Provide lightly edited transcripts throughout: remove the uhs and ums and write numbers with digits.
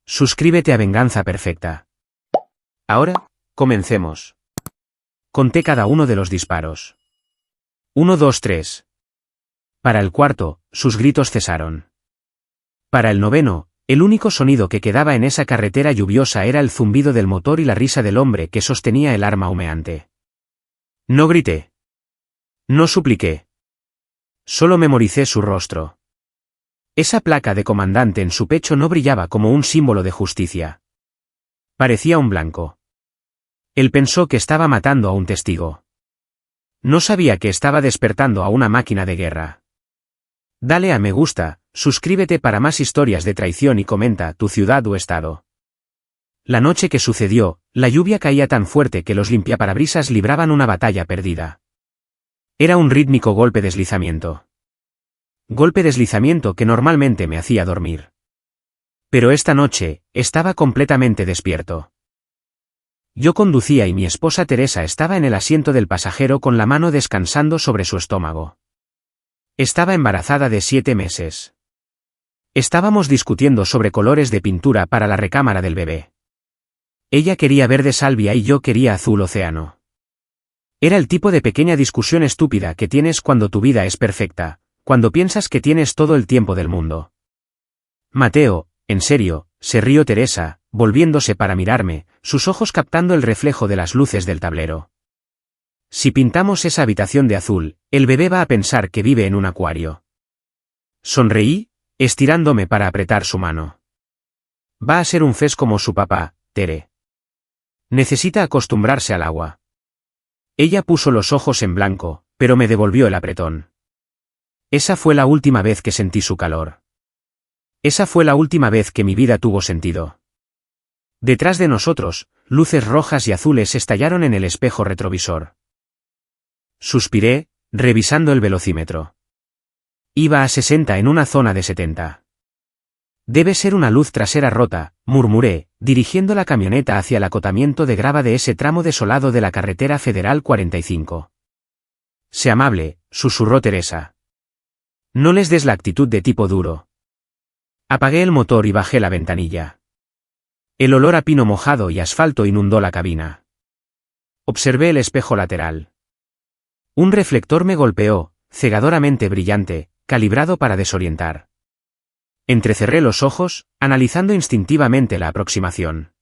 Suscríbete a Venganza Perfecta. Ahora, comencemos. Conté cada uno de los disparos. 1, 2, 3. Para el cuarto, sus gritos cesaron. Para el noveno, el único sonido que quedaba en esa carretera lluviosa era el zumbido del motor y la risa del hombre que sostenía el arma humeante. No grité. No supliqué. Solo memoricé su rostro. Esa placa de comandante en su pecho no brillaba como un símbolo de justicia. Parecía un blanco. Él pensó que estaba matando a un testigo. No sabía que estaba despertando a una máquina de guerra. Dale a me gusta, suscríbete para más historias de traición y comenta tu ciudad o estado. La noche que sucedió, la lluvia caía tan fuerte que los limpiaparabrisas libraban una batalla perdida. Era un rítmico golpe deslizamiento. Golpe deslizamiento que normalmente me hacía dormir. Pero esta noche, estaba completamente despierto. Yo conducía y mi esposa Teresa estaba en el asiento del pasajero con la mano descansando sobre su estómago. Estaba embarazada de 7 meses. Estábamos discutiendo sobre colores de pintura para la recámara del bebé. Ella quería verde salvia y yo quería azul océano. Era el tipo de pequeña discusión estúpida que tienes cuando tu vida es perfecta, cuando piensas que tienes todo el tiempo del mundo. Mateo, en serio, se rió Teresa, volviéndose para mirarme, sus ojos captando el reflejo de las luces del tablero. Si pintamos esa habitación de azul, el bebé va a pensar que vive en un acuario. Sonreí, estirándome para apretar su mano. Va a ser un fez como su papá, Tere. Necesita acostumbrarse al agua. Ella puso los ojos en blanco, pero me devolvió el apretón. Esa fue la última vez que sentí su calor. Esa fue la última vez que mi vida tuvo sentido. Detrás de nosotros, luces rojas y azules estallaron en el espejo retrovisor. Suspiré, revisando el velocímetro. Iba a 60 en una zona de 70. Debe ser una luz trasera rota, murmuré, dirigiendo la camioneta hacia el acotamiento de grava de ese tramo desolado de la carretera federal 45. Sé amable, susurró Teresa. No les des la actitud de tipo duro. Apagué el motor y bajé la ventanilla. El olor a pino mojado y asfalto inundó la cabina. Observé el espejo lateral. Un reflector me golpeó, cegadoramente brillante, calibrado para desorientar. Entrecerré los ojos, analizando instintivamente la aproximación.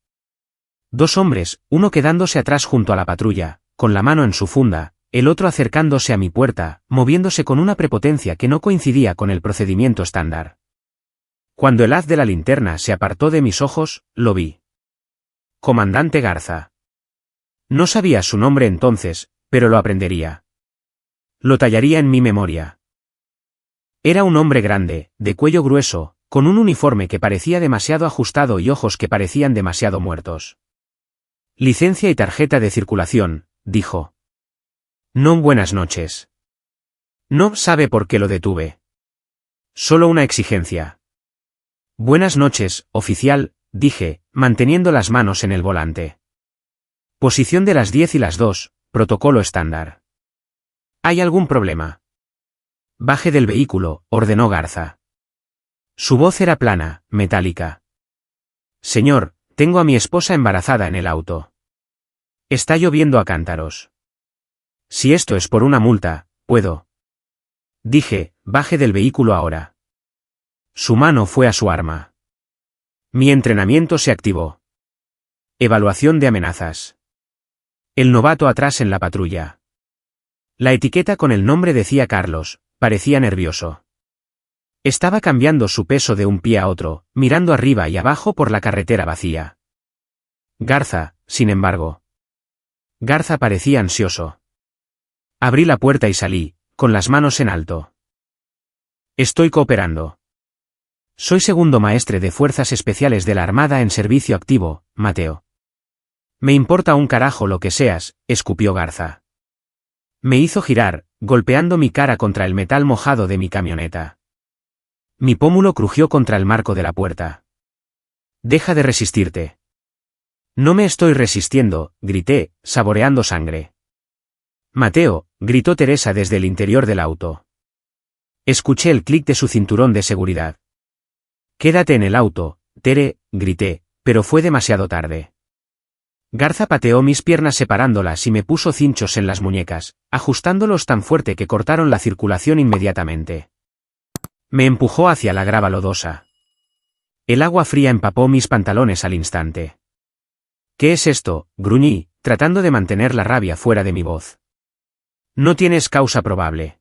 2 hombres, uno quedándose atrás junto a la patrulla, con la mano en su funda, el otro acercándose a mi puerta, moviéndose con una prepotencia que no coincidía con el procedimiento estándar. Cuando el haz de la linterna se apartó de mis ojos, lo vi. Comandante Garza. No sabía su nombre entonces, pero lo aprendería. Lo tallaría en mi memoria. Era un hombre grande, de cuello grueso, con un uniforme que parecía demasiado ajustado y ojos que parecían demasiado muertos. Licencia y tarjeta de circulación, dijo. No, buenas noches. No sabe por qué lo detuve. Solo una exigencia. Buenas noches, oficial, dije, manteniendo las manos en el volante. Posición de las 10 y las 2, protocolo estándar. ¿Hay algún problema? Baje del vehículo, ordenó Garza. Su voz era plana, metálica. Señor, tengo a mi esposa embarazada en el auto. Está lloviendo a cántaros. Si esto es por una multa, puedo. Dije, baje del vehículo ahora. Su mano fue a su arma. Mi entrenamiento se activó. Evaluación de amenazas. El novato atrás en la patrulla. La etiqueta con el nombre decía Carlos, parecía nervioso. Estaba cambiando su peso de un pie a otro, mirando arriba y abajo por la carretera vacía. Garza, sin embargo. Garza parecía ansioso. Abrí la puerta y salí, con las manos en alto. Estoy cooperando. Soy segundo maestre de Fuerzas Especiales de la Armada en servicio activo, Mateo. Me importa un carajo lo que seas, escupió Garza. Me hizo girar, golpeando mi cara contra el metal mojado de mi camioneta. Mi pómulo crujió contra el marco de la puerta. Deja de resistirte. No me estoy resistiendo, grité, saboreando sangre. Mateo, gritó Teresa desde el interior del auto. Escuché el clic de su cinturón de seguridad. Quédate en el auto, Tere, grité, pero fue demasiado tarde. Garza pateó mis piernas separándolas y me puso cinchos en las muñecas, ajustándolos tan fuerte que cortaron la circulación inmediatamente. Me empujó hacia la grava lodosa. El agua fría empapó mis pantalones al instante. ¿Qué es esto?, gruñí, tratando de mantener la rabia fuera de mi voz. No tienes causa probable.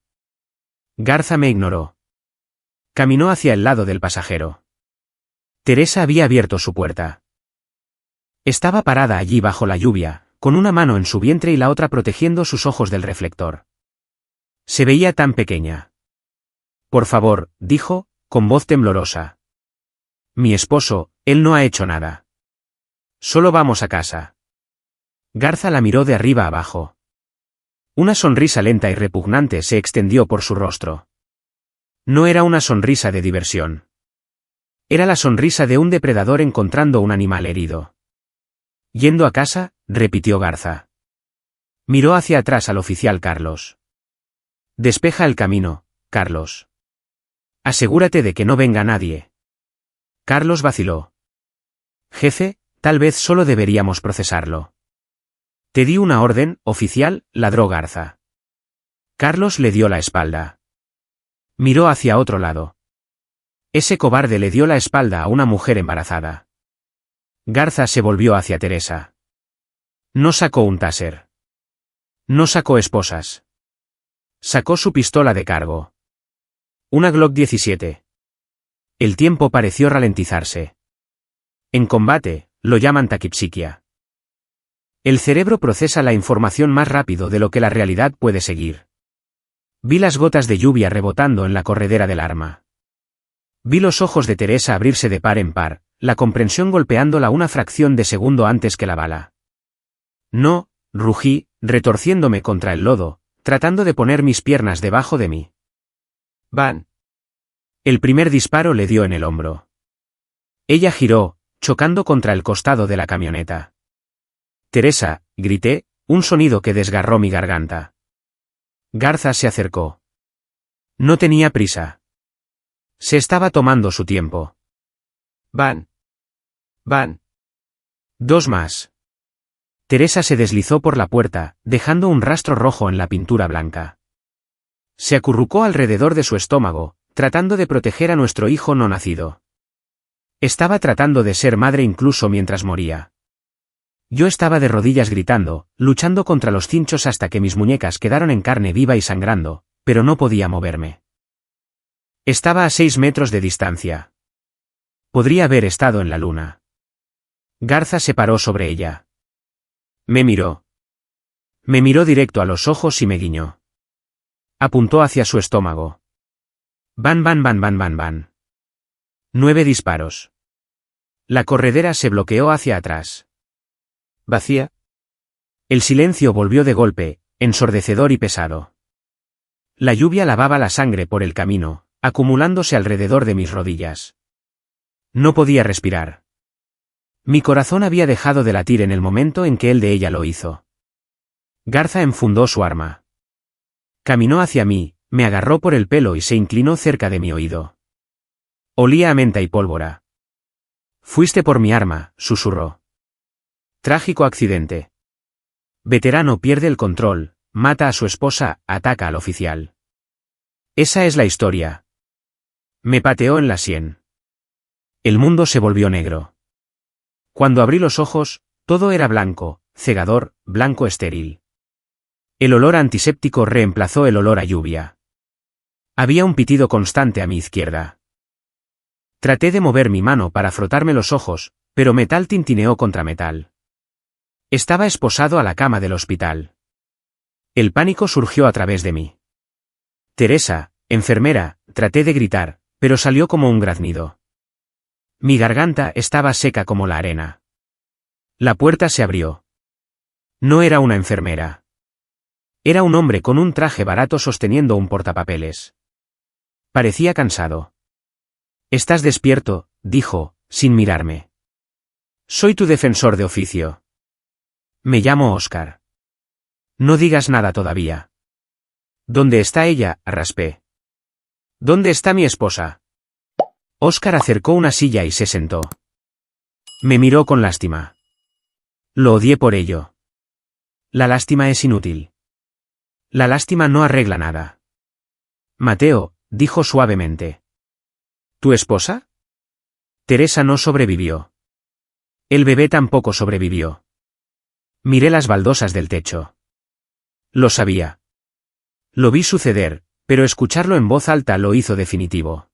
Garza me ignoró. Caminó hacia el lado del pasajero. Teresa había abierto su puerta. Estaba parada allí bajo la lluvia, con una mano en su vientre y la otra protegiendo sus ojos del reflector. Se veía tan pequeña. Por favor, dijo, con voz temblorosa. Mi esposo, él no ha hecho nada. Solo vamos a casa. Garza la miró de arriba abajo. Una sonrisa lenta y repugnante se extendió por su rostro. No era una sonrisa de diversión. Era la sonrisa de un depredador encontrando un animal herido. Yendo a casa, repitió Garza. Miró hacia atrás al oficial Carlos. Despeja el camino, Carlos. Asegúrate de que no venga nadie. Carlos vaciló. Jefe, tal vez solo deberíamos procesarlo. Te di una orden, oficial, ladró Garza. Carlos le dio la espalda. Miró hacia otro lado. Ese cobarde le dio la espalda a una mujer embarazada. Garza se volvió hacia Teresa. No sacó un taser. No sacó esposas. Sacó su pistola de cargo. Una Glock 17. El tiempo pareció ralentizarse. En combate, lo llaman taquipsiquia. El cerebro procesa la información más rápido de lo que la realidad puede seguir. Vi las gotas de lluvia rebotando en la corredera del arma. Vi los ojos de Teresa abrirse de par en par, la comprensión golpeándola una fracción de segundo antes que la bala. No, rugí, retorciéndome contra el lodo, tratando de poner mis piernas debajo de mí. Van. El primer disparo le dio en el hombro. Ella giró, chocando contra el costado de la camioneta. Teresa, grité, un sonido que desgarró mi garganta. Garza se acercó. No tenía prisa. Se estaba tomando su tiempo. Van. Van. Dos más. Teresa se deslizó por la puerta, dejando un rastro rojo en la pintura blanca. Se acurrucó alrededor de su estómago, tratando de proteger a nuestro hijo no nacido. Estaba tratando de ser madre incluso mientras moría. Yo estaba de rodillas gritando, luchando contra los cinchos hasta que mis muñecas quedaron en carne viva y sangrando, pero no podía moverme. Estaba a 6 metros de distancia. Podría haber estado en la luna. Garza se paró sobre ella. Me miró. Me miró directo a los ojos y me guiñó. Apuntó hacia su estómago. Van. 9 disparos. La corredera se bloqueó hacia atrás. ¿Vacía? El silencio volvió de golpe, ensordecedor y pesado. La lluvia lavaba la sangre por el camino, acumulándose alrededor de mis rodillas. No podía respirar. Mi corazón había dejado de latir en el momento en que el de ella lo hizo. Garza enfundó su arma. Caminó hacia mí, me agarró por el pelo y se inclinó cerca de mi oído. Olía a menta y pólvora. Fuiste por mi arma, susurró. Trágico accidente. Veterano pierde el control, mata a su esposa, ataca al oficial. Esa es la historia. Me pateó en la sien. El mundo se volvió negro. Cuando abrí los ojos, todo era blanco, cegador, blanco estéril. El olor antiséptico reemplazó el olor a lluvia. Había un pitido constante a mi izquierda. Traté de mover mi mano para frotarme los ojos, pero metal tintineó contra metal. Estaba esposado a la cama del hospital. El pánico surgió a través de mí. Teresa, enfermera, traté de gritar, pero salió como un graznido. Mi garganta estaba seca como la arena. La puerta se abrió. No era una enfermera. Era un hombre con un traje barato sosteniendo un portapapeles. Parecía cansado. «¿Estás despierto?», dijo, sin mirarme. «Soy tu defensor de oficio. Me llamo Oscar». «No digas nada todavía». «¿Dónde está ella?», raspé. «¿Dónde está mi esposa?». Oscar acercó una silla y se sentó. Me miró con lástima. Lo odié por ello. La lástima es inútil. La lástima no arregla nada. Mateo, dijo suavemente. ¿Tu esposa? Teresa no sobrevivió. El bebé tampoco sobrevivió. Miré las baldosas del techo. Lo sabía. Lo vi suceder, pero escucharlo en voz alta lo hizo definitivo.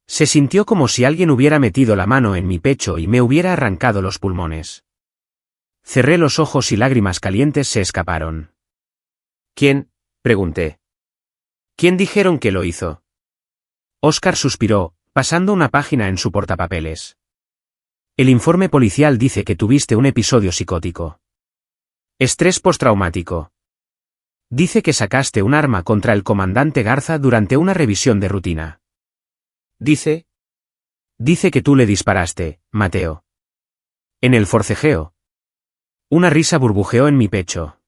Se sintió como si alguien hubiera metido la mano en mi pecho y me hubiera arrancado los pulmones. Cerré los ojos y lágrimas calientes se escaparon. ¿Quién? Pregunté. ¿Quién dijeron que lo hizo? Óscar suspiró, pasando una página en su portapapeles. El informe policial dice que tuviste un episodio psicótico. Estrés postraumático. Dice que sacaste un arma contra el comandante Garza durante una revisión de rutina. Dice que tú le disparaste, Mateo. En el forcejeo. Una risa burbujeó en mi pecho.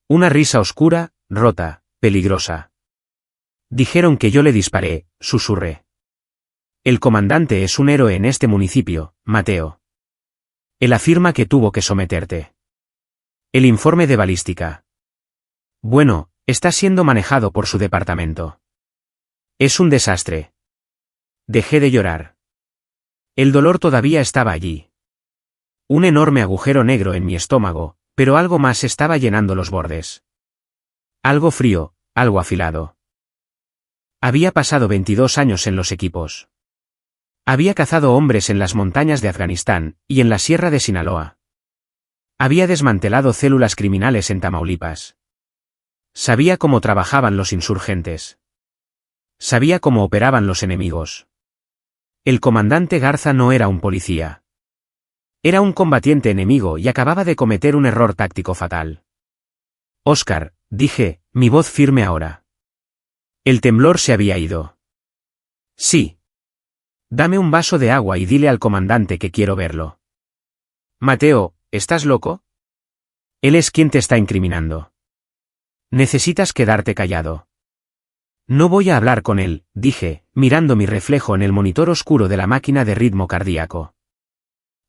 Una risa oscura, rota, peligrosa. Dijeron que yo le disparé, susurré. El comandante es un héroe en este municipio, Mateo. Él afirma que tuvo que someterte. El informe de balística. Bueno, está siendo manejado por su departamento. Es un desastre. Dejé de llorar. El dolor todavía estaba allí. Un enorme agujero negro en mi estómago, pero algo más estaba llenando los bordes. Algo frío, algo afilado. Había pasado 22 años en los equipos. Había cazado hombres en las montañas de Afganistán y en la sierra de Sinaloa. Había desmantelado células criminales en Tamaulipas. Sabía cómo trabajaban los insurgentes. Sabía cómo operaban los enemigos. El comandante Garza no era un policía. Era un combatiente enemigo y acababa de cometer un error táctico fatal. Óscar, dije, mi voz firme ahora. El temblor se había ido. Sí. Dame un vaso de agua y dile al comandante que quiero verlo. Mateo, ¿estás loco? Él es quien te está incriminando. Necesitas quedarte callado. No voy a hablar con él, dije, mirando mi reflejo en el monitor oscuro de la máquina de ritmo cardíaco.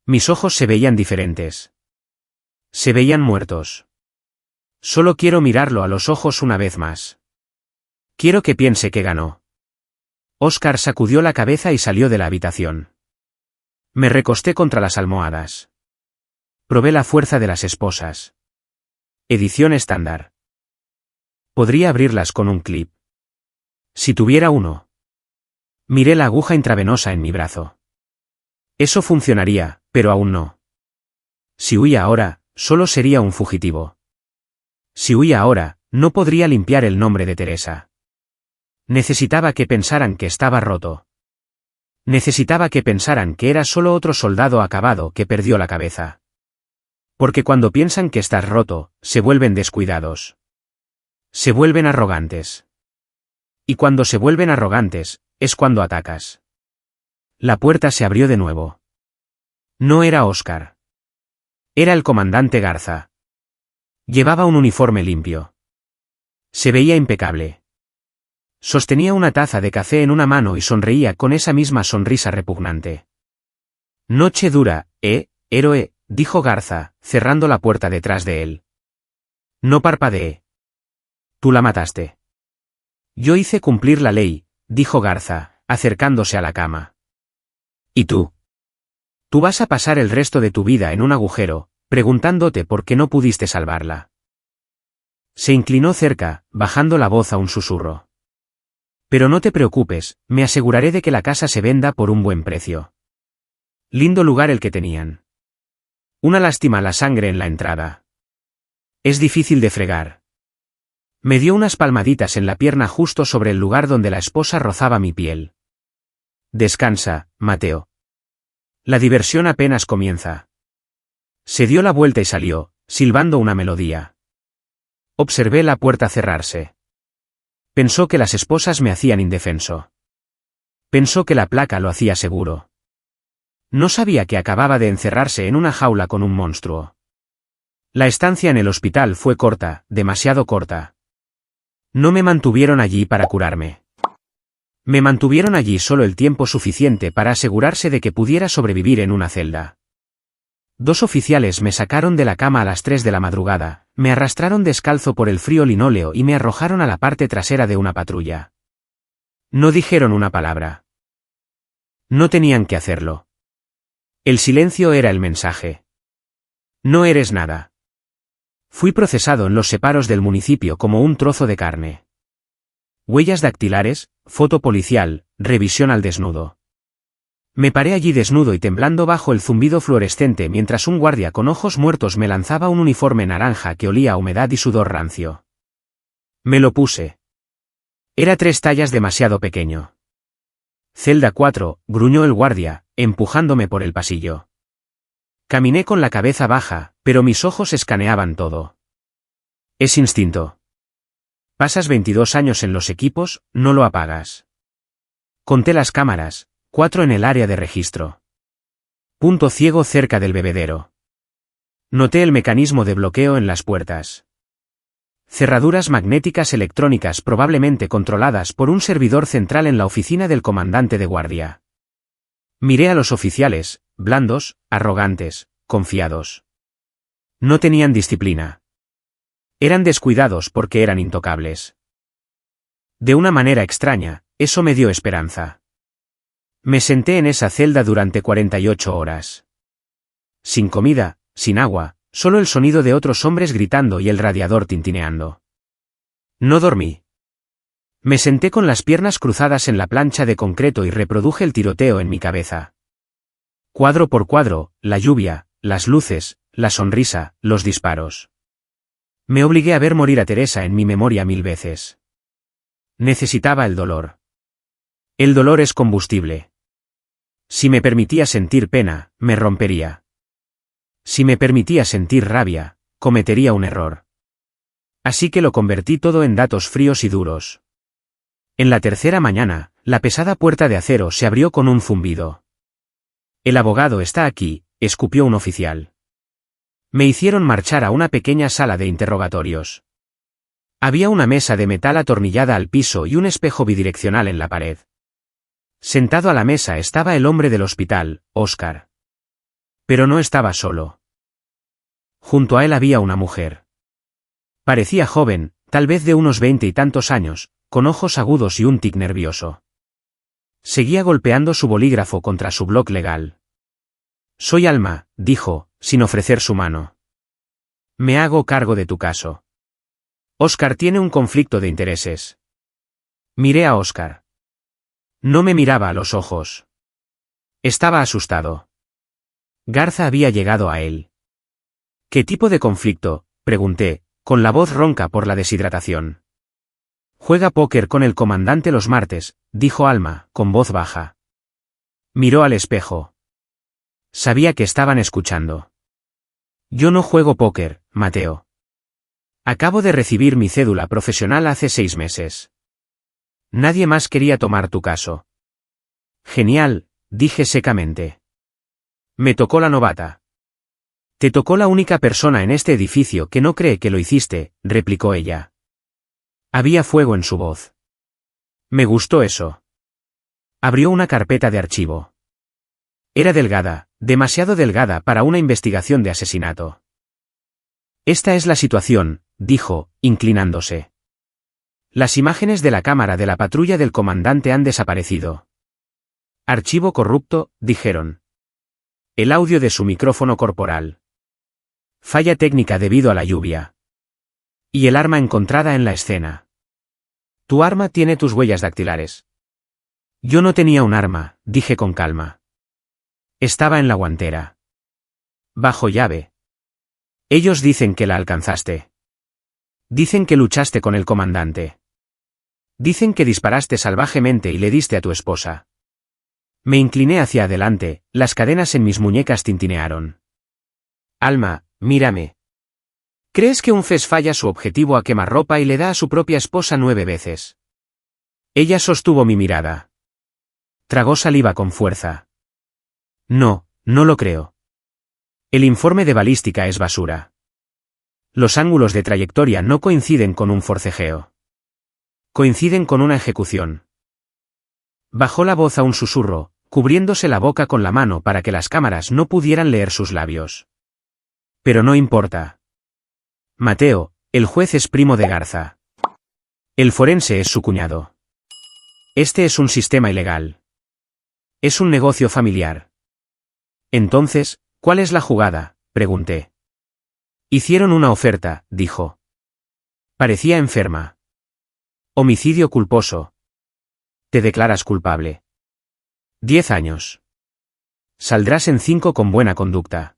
Mis ojos se veían diferentes. Se veían muertos. Solo quiero mirarlo a los ojos una vez más. Quiero que piense que ganó. Óscar sacudió la cabeza y salió de la habitación. Me recosté contra las almohadas. Probé la fuerza de las esposas. Edición estándar. Podría abrirlas con un clip. Si tuviera uno. Miré la aguja intravenosa en mi brazo. Eso funcionaría, pero aún no. Si huía ahora, solo sería un fugitivo. Si huía ahora, no podría limpiar el nombre de Teresa. Necesitaba que pensaran que estaba roto. Necesitaba que pensaran que era solo otro soldado acabado que perdió la cabeza. Porque cuando piensan que estás roto, se vuelven descuidados. Se vuelven arrogantes. Y cuando se vuelven arrogantes, es cuando atacas. La puerta se abrió de nuevo. No era Óscar. Era el comandante Garza. Llevaba un uniforme limpio. Se veía impecable. Sostenía una taza de café en una mano y sonreía con esa misma sonrisa repugnante. Noche dura, héroe, dijo Garza, cerrando la puerta detrás de él. No parpadeé. Tú la mataste. Yo hice cumplir la ley, dijo Garza, acercándose a la cama. ¿Y tú? Tú vas a pasar el resto de tu vida en un agujero, preguntándote por qué no pudiste salvarla. Se inclinó cerca, bajando la voz a un susurro. Pero no te preocupes, me aseguraré de que la casa se venda por un buen precio. Lindo lugar el que tenían. Una lástima la sangre en la entrada. Es difícil de fregar. Me dio unas palmaditas en la pierna justo sobre el lugar donde la esposa rozaba mi piel. Descansa, Mateo. La diversión apenas comienza. Se dio la vuelta y salió, silbando una melodía. Observé la puerta cerrarse. Pensó que las esposas me hacían indefenso. Pensó que la placa lo hacía seguro. No sabía que acababa de encerrarse en una jaula con un monstruo. La estancia en el hospital fue corta, demasiado corta. No me mantuvieron allí para curarme. Me mantuvieron allí solo el tiempo suficiente para asegurarse de que pudiera sobrevivir en una celda. 2 oficiales me sacaron de la cama a las 3 de la madrugada, me arrastraron descalzo por el frío linóleo y me arrojaron a la parte trasera de una patrulla. No dijeron una palabra. No tenían que hacerlo. El silencio era el mensaje. No eres nada. Fui procesado en los separos del municipio como un trozo de carne. Huellas dactilares, foto policial, revisión al desnudo. Me paré allí desnudo y temblando bajo el zumbido fluorescente mientras un guardia con ojos muertos me lanzaba un uniforme naranja que olía a humedad y sudor rancio. Me lo puse. Era 3 tallas demasiado pequeño. Celda 4, gruñó el guardia, empujándome por el pasillo. Caminé con la cabeza baja, pero mis ojos escaneaban todo. Es instinto. Pasas 22 años en los equipos, no lo apagas. Conté las cámaras, 4 en el área de registro. Punto ciego cerca del bebedero. Noté el mecanismo de bloqueo en las puertas. Cerraduras magnéticas electrónicas probablemente controladas por un servidor central en la oficina del comandante de guardia. Miré a los oficiales, blandos, arrogantes, confiados. No tenían disciplina. Eran descuidados porque eran intocables. De una manera extraña, eso me dio esperanza. Me senté en esa celda durante 48 horas. Sin comida, sin agua, solo el sonido de otros hombres gritando y el radiador tintineando. No dormí. Me senté con las piernas cruzadas en la plancha de concreto y reproduje el tiroteo en mi cabeza. Cuadro por cuadro, la lluvia, las luces, la sonrisa, los disparos. Me obligué a ver morir a Teresa en mi memoria 1000 veces. Necesitaba el dolor. El dolor es combustible. Si me permitía sentir pena, me rompería. Si me permitía sentir rabia, cometería un error. Así que lo convertí todo en datos fríos y duros. En la tercera mañana, la pesada puerta de acero se abrió con un zumbido. El abogado está aquí, escupió un oficial. Me hicieron marchar a una pequeña sala de interrogatorios. Había una mesa de metal atornillada al piso y un espejo bidireccional en la pared. Sentado a la mesa estaba el hombre del hospital, Oscar. Pero no estaba solo. Junto a él había una mujer. Parecía joven, tal vez de unos 20 y tantos años, con ojos agudos y un tic nervioso. Seguía golpeando su bolígrafo contra su bloc legal. Soy Alma, dijo, sin ofrecer su mano. Me hago cargo de tu caso. Oscar tiene un conflicto de intereses. Miré a Oscar. No me miraba a los ojos. Estaba asustado. Garza había llegado a él. ¿Qué tipo de conflicto?, pregunté, con la voz ronca por la deshidratación. Juega póker con el comandante los martes, dijo Alma, con voz baja. Miró al espejo. Sabía que estaban escuchando. Yo no juego póker, Mateo. Acabo de recibir mi cédula profesional hace 6 meses. Nadie más quería tomar tu caso. Genial, dije secamente. Me tocó la novata. Te tocó la única persona en este edificio que no cree que lo hiciste, replicó ella. Había fuego en su voz. Me gustó eso. Abrió una carpeta de archivo. Era delgada, demasiado delgada para una investigación de asesinato. Esta es la situación, dijo, inclinándose. Las imágenes de la cámara de la patrulla del comandante han desaparecido. Archivo corrupto, dijeron. El audio de su micrófono corporal. Falla técnica debido a la lluvia. Y el arma encontrada en la escena. Tu arma tiene tus huellas dactilares. Yo no tenía un arma, dije con calma. Estaba en la guantera. Bajo llave. Ellos dicen que la alcanzaste. Dicen que luchaste con el comandante. Dicen que disparaste salvajemente y le diste a tu esposa. Me incliné hacia adelante, las cadenas en mis muñecas tintinearon. Alma, mírame. ¿Crees que un FES falla su objetivo a quemarropa y le da a su propia esposa 9 veces? Ella sostuvo mi mirada. Tragó saliva con fuerza. No, no lo creo. El informe de balística es basura. Los ángulos de trayectoria no coinciden con un forcejeo. Coinciden con una ejecución. Bajó la voz a un susurro, cubriéndose la boca con la mano para que las cámaras no pudieran leer sus labios. Pero no importa. Mateo, el juez es primo de Garza. El forense es su cuñado. Este es un sistema ilegal. Es un negocio familiar. Entonces, ¿cuál es la jugada?, pregunté. Hicieron una oferta, dijo. Parecía enferma. Homicidio culposo. Te declaras culpable. 10 años. Saldrás en 5 con buena conducta.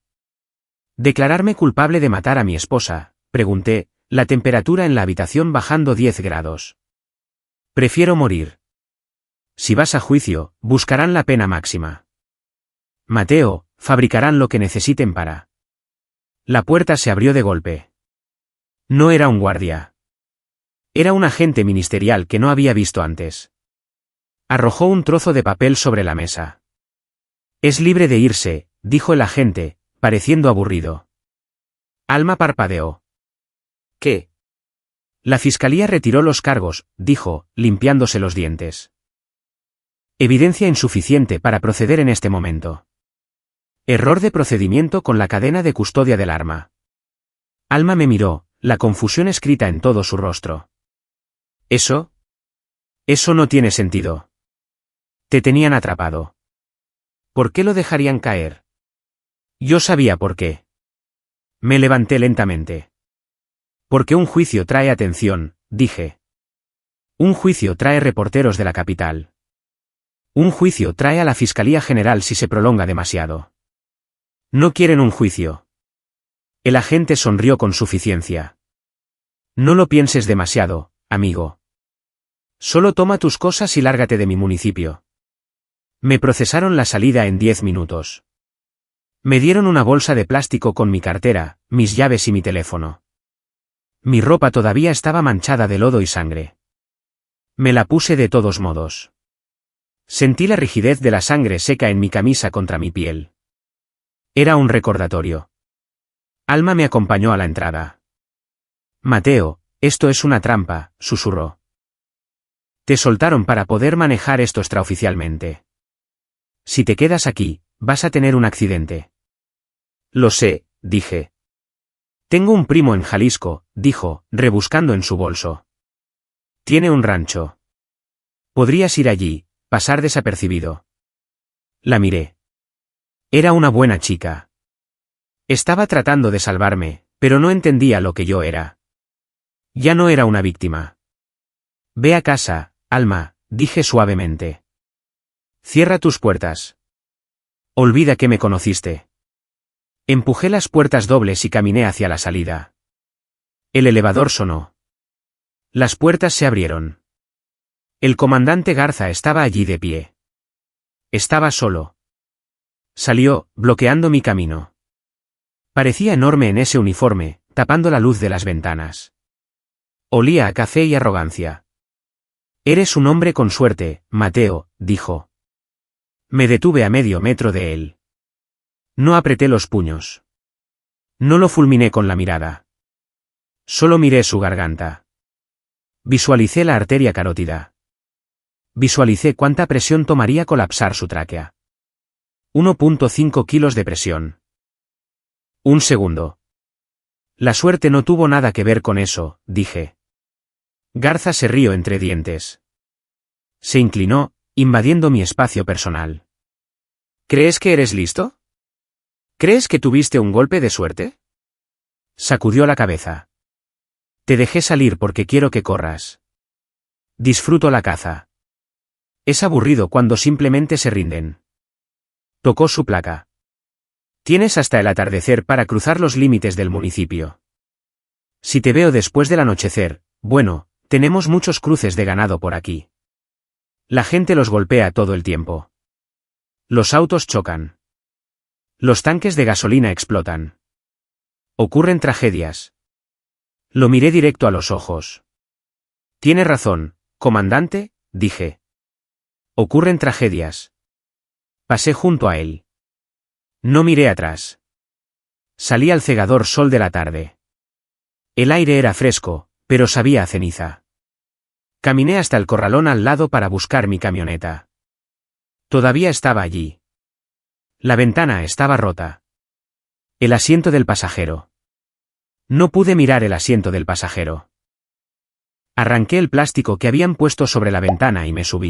¿Declararme culpable de matar a mi esposa?, pregunté, la temperatura en la habitación bajando 10 grados. Prefiero morir. Si vas a juicio, buscarán la pena máxima. Mateo, fabricarán lo que necesiten para. La puerta se abrió de golpe. No era un guardia. Era un agente ministerial que no había visto antes. Arrojó un trozo de papel sobre la mesa. Es libre de irse, dijo el agente, pareciendo aburrido. Alma parpadeó. ¿Qué? La fiscalía retiró los cargos, dijo, limpiándose los dientes. Evidencia insuficiente para proceder en este momento. Error de procedimiento con la cadena de custodia del arma. Alma me miró, la confusión escrita en todo su rostro. ¿Eso? Eso no tiene sentido. Te tenían atrapado. ¿Por qué lo dejarían caer? Yo sabía por qué. Me levanté lentamente. Porque un juicio trae atención, dije. Un juicio trae reporteros de la capital. Un juicio trae a la Fiscalía General si se prolonga demasiado. No quieren un juicio. El agente sonrió con suficiencia. No lo pienses demasiado, amigo. Solo toma tus cosas y lárgate de mi municipio. Me procesaron la salida en 10 minutos. Me dieron una bolsa de plástico con mi cartera, mis llaves y mi teléfono. Mi ropa todavía estaba manchada de lodo y sangre. Me la puse de todos modos. Sentí la rigidez de la sangre seca en mi camisa contra mi piel. Era un recordatorio. Alma me acompañó a la entrada. Mateo, esto es una trampa, susurró. Te soltaron para poder manejar esto extraoficialmente. Si te quedas aquí, vas a tener un accidente. Lo sé, dije. Tengo un primo en Jalisco, dijo, rebuscando en su bolso. Tiene un rancho. Podrías ir allí, pasar desapercibido. La miré. Era una buena chica. Estaba tratando de salvarme, pero no entendía lo que yo era. Ya no era una víctima. Ve a casa, Alma, dije suavemente. Cierra tus puertas. Olvida que me conociste. Empujé las puertas dobles y caminé hacia la salida. El elevador sonó. Las puertas se abrieron. El comandante Garza estaba allí de pie. Estaba solo. Salió, bloqueando mi camino. Parecía enorme en ese uniforme, tapando la luz de las ventanas. Olía a café y arrogancia. Eres un hombre con suerte, Mateo, dijo. Me detuve a medio metro de él. No apreté los puños. No lo fulminé con la mirada. Solo miré su garganta. Visualicé la arteria carótida. Visualicé cuánta presión tomaría colapsar su tráquea. 1.5 kilos de presión. Un segundo. La suerte no tuvo nada que ver con eso, dije. Garza se rió entre dientes. Se inclinó, invadiendo mi espacio personal. ¿Crees que eres listo? ¿Crees que tuviste un golpe de suerte? Sacudió la cabeza. Te dejé salir porque quiero que corras. Disfruto la caza. Es aburrido cuando simplemente se rinden. Tocó su placa. Tienes hasta el atardecer para cruzar los límites del municipio. Si te veo después del anochecer, bueno, tenemos muchos cruces de ganado por aquí. La gente los golpea todo el tiempo. Los autos chocan. Los tanques de gasolina explotan. Ocurren tragedias. Lo miré directo a los ojos. Tiene razón, comandante, dije. Ocurren tragedias. Pasé junto a él. No miré atrás. Salí al cegador sol de la tarde. El aire era fresco, pero sabía a ceniza. Caminé hasta el corralón al lado para buscar mi camioneta. Todavía estaba allí. La ventana estaba rota. El asiento del pasajero. No pude mirar el asiento del pasajero. Arranqué el plástico que habían puesto sobre la ventana y me subí.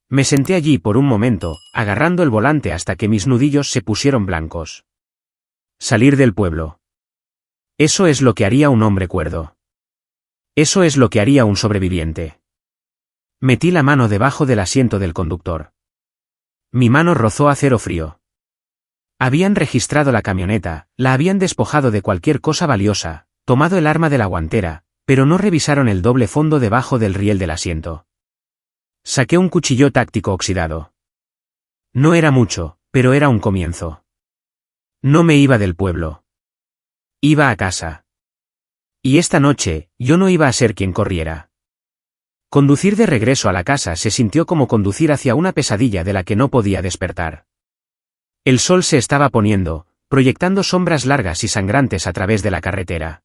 Me senté allí por un momento, agarrando el volante hasta que mis nudillos se pusieron blancos. Salir del pueblo. Eso es lo que haría un hombre cuerdo. Eso es lo que haría un sobreviviente. Metí la mano debajo del asiento del conductor. Mi mano rozó acero frío. Habían registrado la camioneta, la habían despojado de cualquier cosa valiosa, tomado el arma de la guantera, pero no revisaron el doble fondo debajo del riel del asiento. Saqué un cuchillo táctico oxidado. No era mucho, pero era un comienzo. No me iba del pueblo. Iba a casa. Y esta noche, yo no iba a ser quien corriera. Conducir de regreso a la casa se sintió como conducir hacia una pesadilla de la que no podía despertar. El sol se estaba poniendo, proyectando sombras largas y sangrantes a través de la carretera.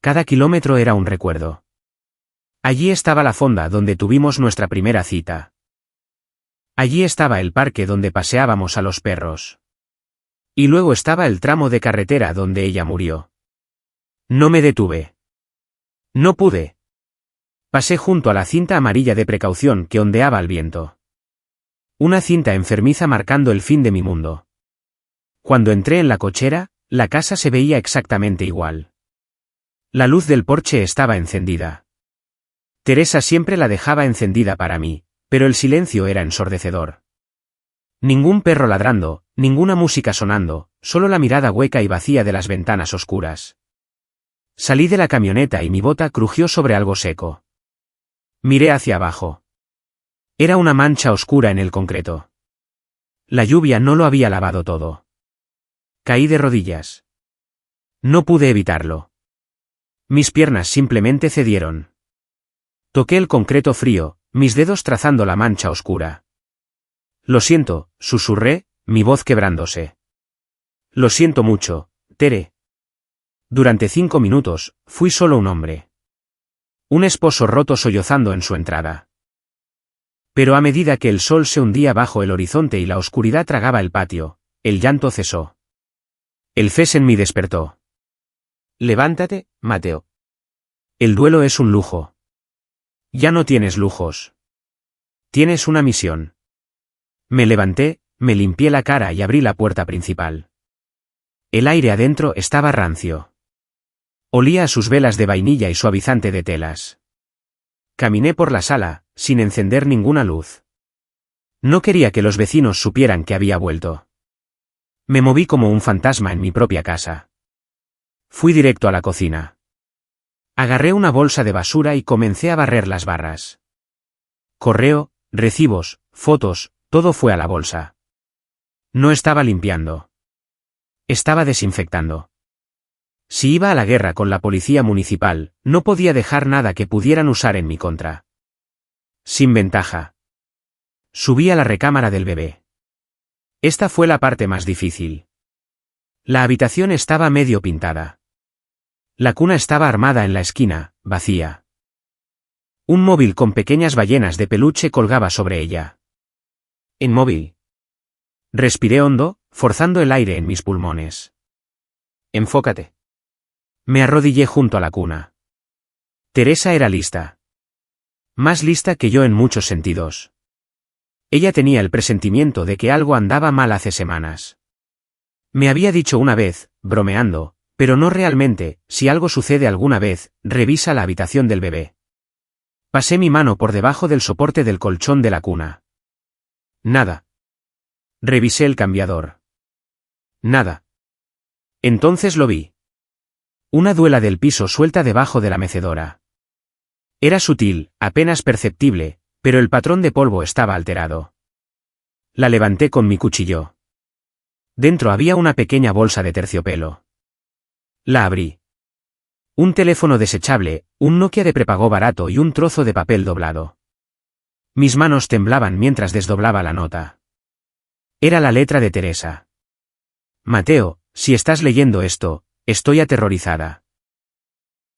Cada kilómetro era un recuerdo. Allí estaba la fonda donde tuvimos nuestra primera cita. Allí estaba el parque donde paseábamos a los perros. Y luego estaba el tramo de carretera donde ella murió. No me detuve. No pude. Pasé junto a la cinta amarilla de precaución que ondeaba al viento. Una cinta enfermiza marcando el fin de mi mundo. Cuando entré en la cochera, la casa se veía exactamente igual. La luz del porche estaba encendida. Teresa siempre la dejaba encendida para mí, pero el silencio era ensordecedor. Ningún perro ladrando, ninguna música sonando, solo la mirada hueca y vacía de las ventanas oscuras. Salí de la camioneta y mi bota crujió sobre algo seco. Miré hacia abajo. Era una mancha oscura en el concreto. La lluvia no lo había lavado todo. Caí de rodillas. No pude evitarlo. Mis piernas simplemente cedieron. Toqué el concreto frío, mis dedos trazando la mancha oscura. Lo siento, susurré, mi voz quebrándose. Lo siento mucho, Tere. Durante 5 minutos, fui solo un hombre. Un esposo roto sollozando en su entrada. Pero a medida que el sol se hundía bajo el horizonte y la oscuridad tragaba el patio, el llanto cesó. El fes en mí despertó. Levántate, Mateo. El duelo es un lujo. Ya no tienes lujos. Tienes una misión. Me levanté, me limpié la cara y abrí la puerta principal. El aire adentro estaba rancio. Olía a sus velas de vainilla y suavizante de telas. Caminé por la sala, sin encender ninguna luz. No quería que los vecinos supieran que había vuelto. Me moví como un fantasma en mi propia casa. Fui directo a la cocina. Agarré una bolsa de basura y comencé a barrer las barras. Correo, recibos, fotos, todo fue a la bolsa. No estaba limpiando. Estaba desinfectando. Si iba a la guerra con la policía municipal, no podía dejar nada que pudieran usar en mi contra. Sin ventaja. Subí a la recámara del bebé. Esta fue la parte más difícil. La habitación estaba medio pintada. La cuna estaba armada en la esquina, vacía. Un móvil con pequeñas ballenas de peluche colgaba sobre ella. Inmóvil. Respiré hondo, forzando el aire en mis pulmones. Enfócate. Me arrodillé junto a la cuna. Teresa era lista. Más lista que yo en muchos sentidos. Ella tenía el presentimiento de que algo andaba mal hace semanas. Me había dicho una vez, bromeando, pero no realmente, si algo sucede alguna vez, revisa la habitación del bebé. Pasé mi mano por debajo del soporte del colchón de la cuna. Nada. Revisé el cambiador. Nada. Entonces lo vi. Una duela del piso suelta debajo de la mecedora. Era sutil, apenas perceptible, pero el patrón de polvo estaba alterado. La levanté con mi cuchillo. Dentro había una pequeña bolsa de terciopelo. La abrí. Un teléfono desechable, un Nokia de prepago barato y un trozo de papel doblado. Mis manos temblaban mientras desdoblaba la nota. Era la letra de Teresa. Mateo, si estás leyendo esto, estoy aterrorizada.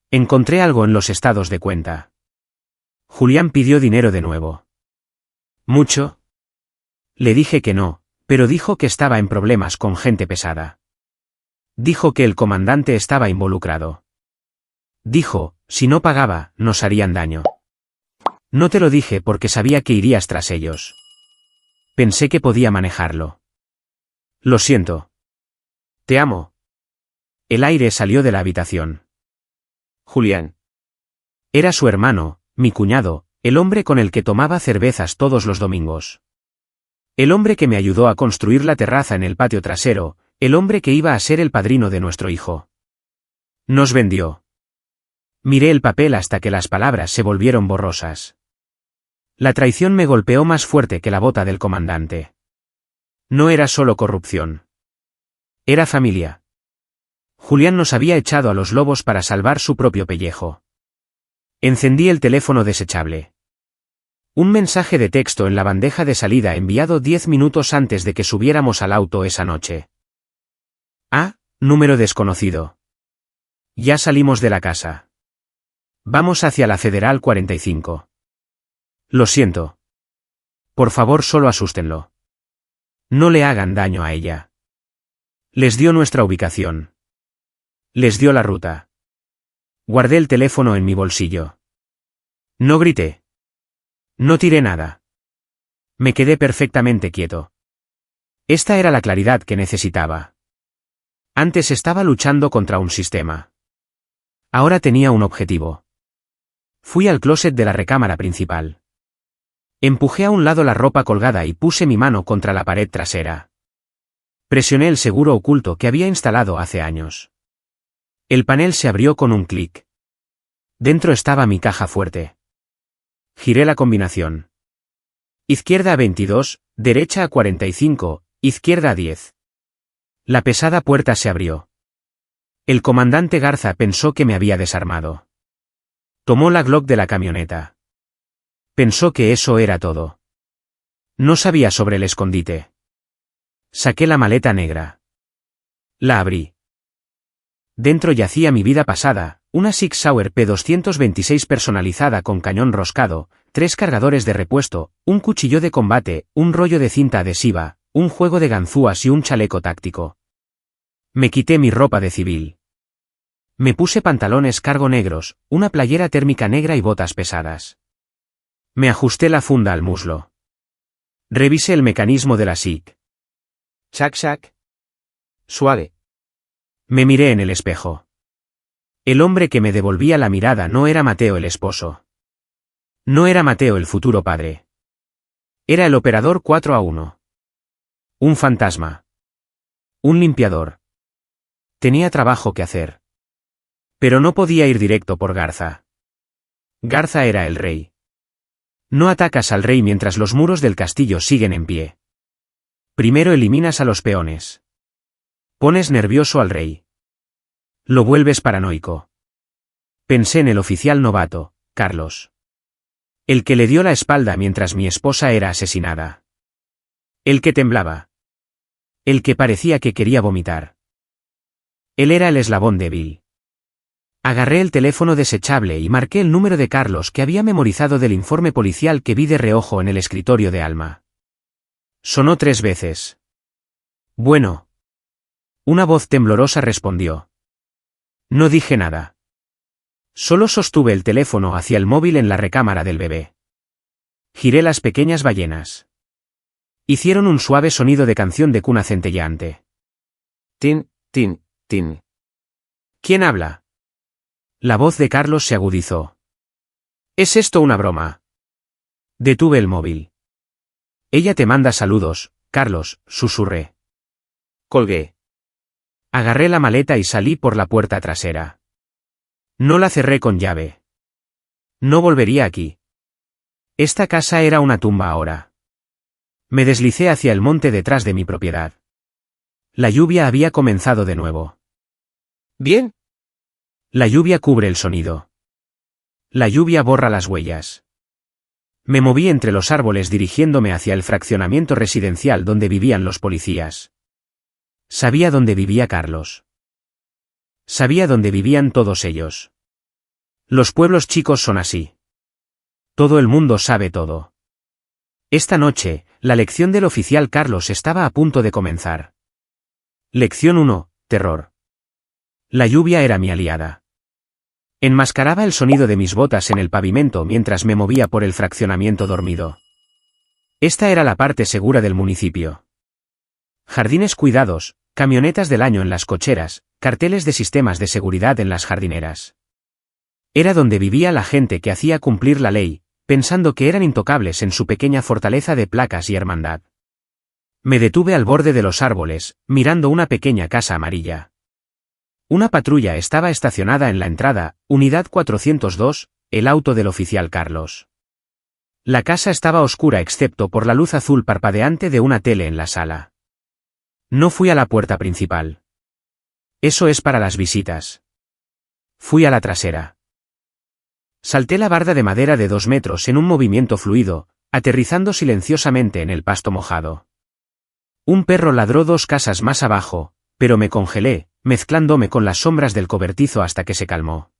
Encontré algo en los estados de cuenta. Julián pidió dinero de nuevo. ¿Mucho? Le dije que no, pero dijo que estaba en problemas con gente pesada. Dijo que el comandante estaba involucrado. Dijo, si no pagaba, nos harían daño. No te lo dije porque sabía que irías tras ellos. Pensé que podía manejarlo. Lo siento. Te amo. El aire salió de la habitación. Julián. Era su hermano, mi cuñado, el hombre con el que tomaba cervezas todos los domingos. El hombre que me ayudó a construir la terraza en el patio trasero, el hombre que iba a ser el padrino de nuestro hijo. Nos vendió. Miré el papel hasta que las palabras se volvieron borrosas. La traición me golpeó más fuerte que la bota del comandante. No era solo corrupción. Era familia. Julián nos había echado a los lobos para salvar su propio pellejo. Encendí el teléfono desechable. Un mensaje de texto en la bandeja de salida enviado 10 minutos antes de que subiéramos al auto esa noche. Número desconocido. Ya salimos de la casa. Vamos hacia la Federal 45. Lo siento. Por favor, solo asústenlo. No le hagan daño a ella. Les dio nuestra ubicación. Les dio la ruta. Guardé el teléfono en mi bolsillo. No grité. No tiré nada. Me quedé perfectamente quieto. Esta era la claridad que necesitaba. Antes estaba luchando contra un sistema. Ahora tenía un objetivo. Fui al closet de la recámara principal. Empujé a un lado la ropa colgada y puse mi mano contra la pared trasera. Presioné el seguro oculto que había instalado hace años. El panel se abrió con un clic. Dentro estaba mi caja fuerte. Giré la combinación. Izquierda a 22, derecha a 45, izquierda a 10. La pesada puerta se abrió. El comandante Garza pensó que me había desarmado. Tomó la Glock de la camioneta. Pensó que eso era todo. No sabía sobre el escondite. Saqué la maleta negra. La abrí. Dentro yacía mi vida pasada, una Sig Sauer P226 personalizada con cañón roscado, 3 cargadores de repuesto, un cuchillo de combate, un rollo de cinta adhesiva, un juego de ganzúas y un chaleco táctico. Me quité mi ropa de civil. Me puse pantalones cargo negros, una playera térmica negra y botas pesadas. Me ajusté la funda al muslo. Revisé el mecanismo de la SIG. Chac chac. Suave. Me miré en el espejo. El hombre que me devolvía la mirada no era Mateo el esposo. No era Mateo el futuro padre. Era el operador 4A1. Un fantasma. Un limpiador. Tenía trabajo que hacer. Pero no podía ir directo por Garza. Garza era el rey. No atacas al rey mientras los muros del castillo siguen en pie. Primero eliminas a los peones. Pones nervioso al rey. Lo vuelves paranoico. Pensé en el oficial novato, Carlos. El que le dio la espalda mientras mi esposa era asesinada. El que temblaba. El que parecía que quería vomitar. Él era el eslabón débil. Agarré el teléfono desechable y marqué el número de Carlos que había memorizado del informe policial que vi de reojo en el escritorio de Alma. Sonó 3 veces. Bueno. Una voz temblorosa respondió. No dije nada. Solo sostuve el teléfono hacia el móvil en la recámara del bebé. Giré las pequeñas ballenas. Hicieron un suave sonido de canción de cuna centelleante. Tin, tin, tin. ¿Quién habla? La voz de Carlos se agudizó. ¿Es esto una broma? Detuve el móvil. Ella te manda saludos, Carlos, susurré. Colgué. Agarré la maleta y salí por la puerta trasera. No la cerré con llave. No volvería aquí. Esta casa era una tumba ahora. Me deslicé hacia el monte detrás de mi propiedad. La lluvia había comenzado de nuevo. ¿Bien? La lluvia cubre el sonido. La lluvia borra las huellas. Me moví entre los árboles dirigiéndome hacia el fraccionamiento residencial donde vivían los policías. Sabía dónde vivía Carlos. Sabía dónde vivían todos ellos. Los pueblos chicos son así. Todo el mundo sabe todo. Esta noche, La lección del oficial Carlos estaba a punto de comenzar. Lección 1. Terror. La lluvia era mi aliada. Enmascaraba el sonido de mis botas en el pavimento mientras me movía por el fraccionamiento dormido. Esta era la parte segura del municipio. Jardines cuidados, camionetas del año en las cocheras, carteles de sistemas de seguridad en las jardineras. Era donde vivía la gente que hacía cumplir la ley, pensando que eran intocables en su pequeña fortaleza de placas y hermandad. Me detuve al borde de los árboles, mirando una pequeña casa amarilla. Una patrulla estaba estacionada en la entrada, unidad 402, el auto del oficial Carlos. La casa estaba oscura excepto por la luz azul parpadeante de una tele en la sala. No fui a la puerta principal. Eso es para las visitas. Fui a la trasera. Salté la barda de madera de 2 metros en un movimiento fluido, aterrizando silenciosamente en el pasto mojado. Un perro ladró 2 casas más abajo, pero me congelé, mezclándome con las sombras del cobertizo hasta que se calmó.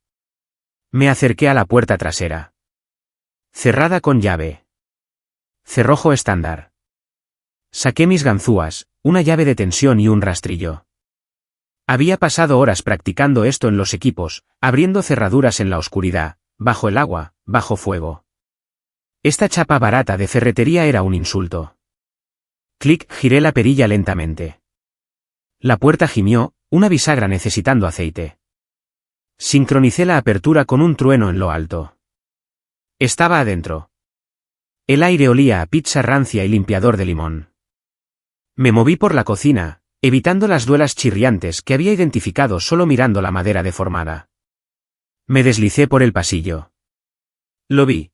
Me acerqué a la puerta trasera. Cerrada con llave. Cerrojo estándar. Saqué mis ganzúas, una llave de tensión y un rastrillo. Había pasado horas practicando esto en los equipos, abriendo cerraduras en la oscuridad, bajo el agua, bajo fuego. Esta chapa barata de ferretería era un insulto. Clic, giré la perilla lentamente. La puerta gimió, una bisagra necesitando aceite. Sincronicé la apertura con un trueno en lo alto. Estaba adentro. El aire olía a pizza rancia y limpiador de limón. Me moví por la cocina, evitando las duelas chirriantes que había identificado solo mirando la madera deformada. Me deslicé por el pasillo. Lo vi.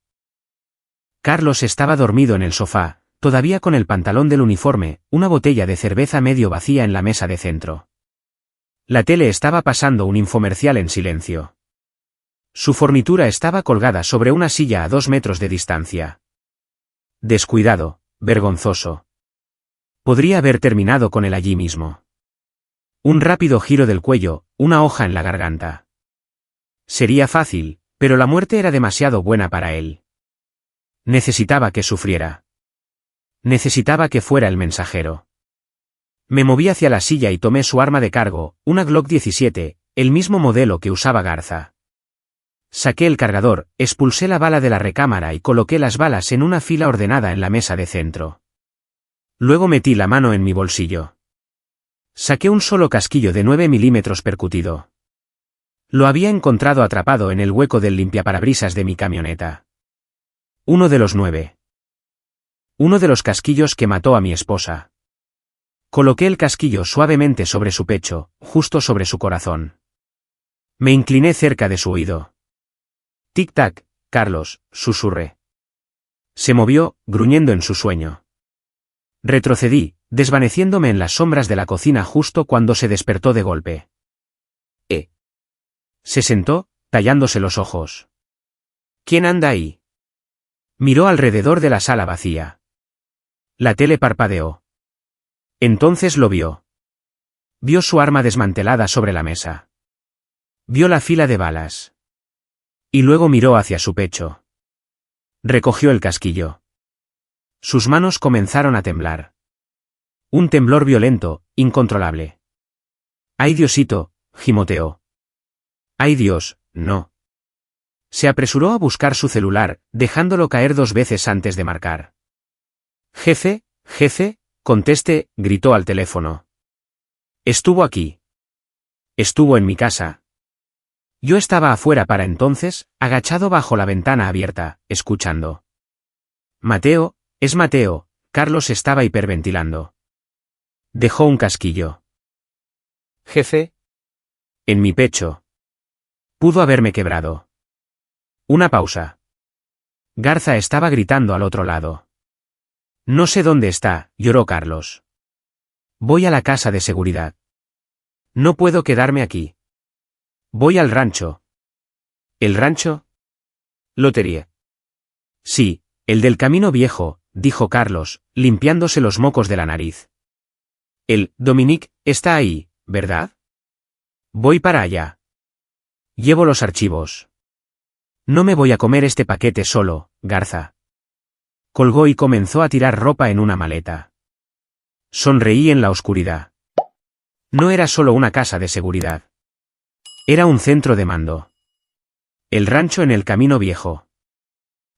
Carlos estaba dormido en el sofá, todavía con el pantalón del uniforme, una botella de cerveza medio vacía en la mesa de centro. La tele estaba pasando un infomercial en silencio. Su fornitura estaba colgada sobre una silla a 2 metros de distancia. Descuidado, vergonzoso. Podría haber terminado con él allí mismo. Un rápido giro del cuello, una hoja en la garganta. Sería fácil, pero la muerte era demasiado buena para él. Necesitaba que sufriera. Necesitaba que fuera el mensajero. Me moví hacia la silla y tomé su arma de cargo, una Glock 17, el mismo modelo que usaba Garza. Saqué el cargador, expulsé la bala de la recámara y coloqué las balas en una fila ordenada en la mesa de centro. Luego metí la mano en mi bolsillo. Saqué un solo casquillo de 9 milímetros percutido. Lo había encontrado atrapado en el hueco del limpiaparabrisas de mi camioneta. Uno de los 9. Uno de los casquillos que mató a mi esposa. Coloqué el casquillo suavemente sobre su pecho, justo sobre su corazón. Me incliné cerca de su oído. Tic-tac, Carlos, susurré. Se movió, gruñendo en su sueño. Retrocedí, desvaneciéndome en las sombras de la cocina justo cuando se despertó de golpe. Se sentó, tallándose los ojos. ¿Quién anda ahí? Miró alrededor de la sala vacía. La tele parpadeó. Entonces lo vio. Vio su arma desmantelada sobre la mesa. Vio la fila de balas. Y luego miró hacia su pecho. Recogió el casquillo. Sus manos comenzaron a temblar. Un temblor violento, incontrolable. ¡Ay Diosito!, gimoteó. ¡Ay Dios, no! Se apresuró a buscar su celular, dejándolo caer 2 veces antes de marcar. Jefe, conteste, gritó al teléfono. Estuvo aquí. Estuvo en mi casa. Yo estaba afuera para entonces, agachado bajo la ventana abierta, escuchando. Mateo, es Mateo, Carlos estaba hiperventilando. Dejó un casquillo. Jefe. En mi pecho. Pudo haberme quebrado. Una pausa. Garza estaba gritando al otro lado. No sé dónde está, lloró Carlos. Voy a la casa de seguridad. No puedo quedarme aquí. Voy al rancho. ¿El rancho? Lotería. Sí, el del camino viejo, dijo Carlos, limpiándose los mocos de la nariz. El Dominique está ahí, ¿verdad? Voy para allá. Llevo los archivos. No me voy a comer este paquete solo, Garza. Colgó y comenzó a tirar ropa en una maleta. Sonreí en la oscuridad. No era solo una casa de seguridad. Era un centro de mando. El rancho en el Camino Viejo.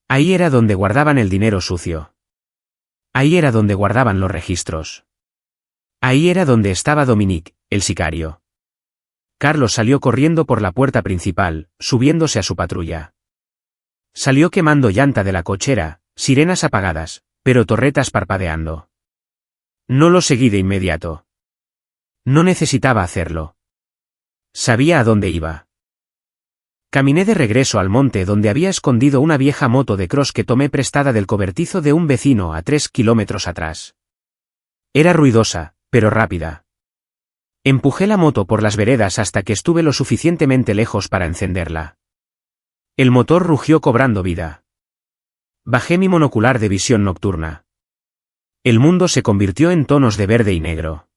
Ahí era donde guardaban el dinero sucio. Ahí era donde guardaban los registros. Ahí era donde estaba Dominique, el sicario. Carlos salió corriendo por la puerta principal, subiéndose a su patrulla. Salió quemando llanta de la cochera, sirenas apagadas, pero torretas parpadeando. No lo seguí de inmediato. No necesitaba hacerlo. Sabía a dónde iba. Caminé de regreso al monte donde había escondido una vieja moto de cross que tomé prestada del cobertizo de un vecino a 3 kilómetros atrás. Era ruidosa, pero rápida. Empujé la moto por las veredas hasta que estuve lo suficientemente lejos para encenderla. El motor rugió cobrando vida. Bajé mi monocular de visión nocturna. El mundo se convirtió en tonos de verde y negro.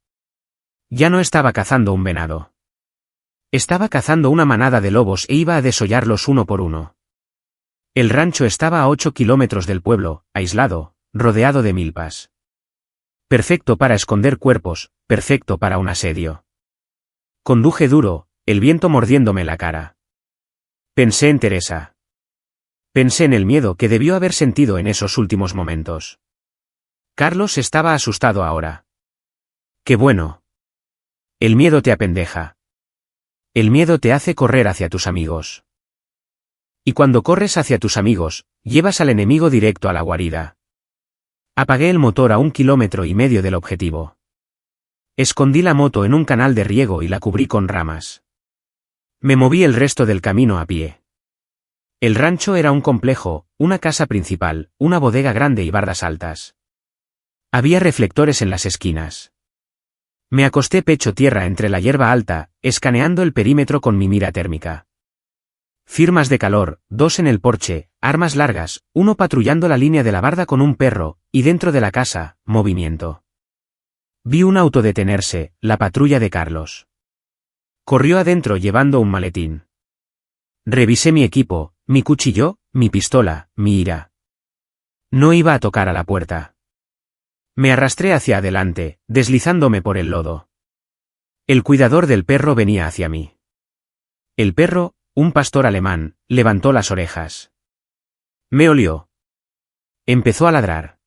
Ya no estaba cazando un venado. Estaba cazando una manada de lobos e iba a desollarlos uno por uno. El rancho estaba a 8 kilómetros del pueblo, aislado, rodeado de milpas. Perfecto para esconder cuerpos, perfecto para un asedio. Conduje duro, el viento mordiéndome la cara. Pensé en Teresa. Pensé en el miedo que debió haber sentido en esos últimos momentos. Carlos estaba asustado ahora. ¡Qué bueno! El miedo te apendeja. El miedo te hace correr hacia tus amigos. Y cuando corres hacia tus amigos, llevas al enemigo directo a la guarida. Apagué el motor a 1,5 kilómetros del objetivo. Escondí la moto en un canal de riego y la cubrí con ramas. Me moví el resto del camino a pie. El rancho era un complejo, una casa principal, una bodega grande y bardas altas. Había reflectores en las esquinas. Me acosté pecho tierra entre la hierba alta, escaneando el perímetro con mi mira térmica. Firmas de calor, 2 en el porche, armas largas, uno patrullando la línea de la barda con un perro, y dentro de la casa, movimiento. Vi un auto detenerse, la patrulla de Carlos. Corrió adentro llevando un maletín. Revisé mi equipo, mi cuchillo, mi pistola, mi ira. No iba a tocar a la puerta. Me arrastré hacia adelante, deslizándome por el lodo. El cuidador del perro venía hacia mí. El perro, un pastor alemán, levantó las orejas. Me olió. Empezó a ladrar.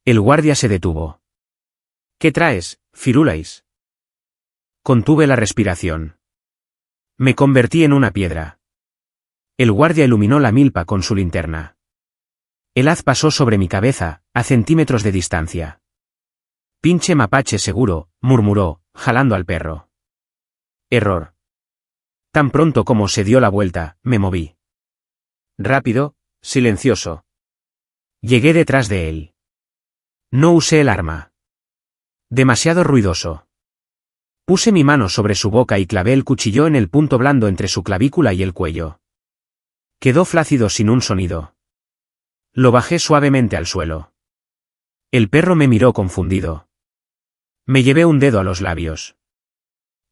El guardia se detuvo. ¿Qué traes, Firulais? Contuve la respiración. Me convertí en una piedra. El guardia iluminó la milpa con su linterna. El haz pasó sobre mi cabeza, a centímetros de distancia. Pinche mapache seguro, murmuró, jalando al perro. Error. Tan pronto como se dio la vuelta, me moví. Rápido, silencioso. Llegué detrás de él. No usé el arma. Demasiado ruidoso. Puse mi mano sobre su boca y clavé el cuchillo en el punto blando entre su clavícula y el cuello. Quedó flácido sin un sonido. Lo bajé suavemente al suelo. El perro me miró confundido. Me llevé un dedo a los labios.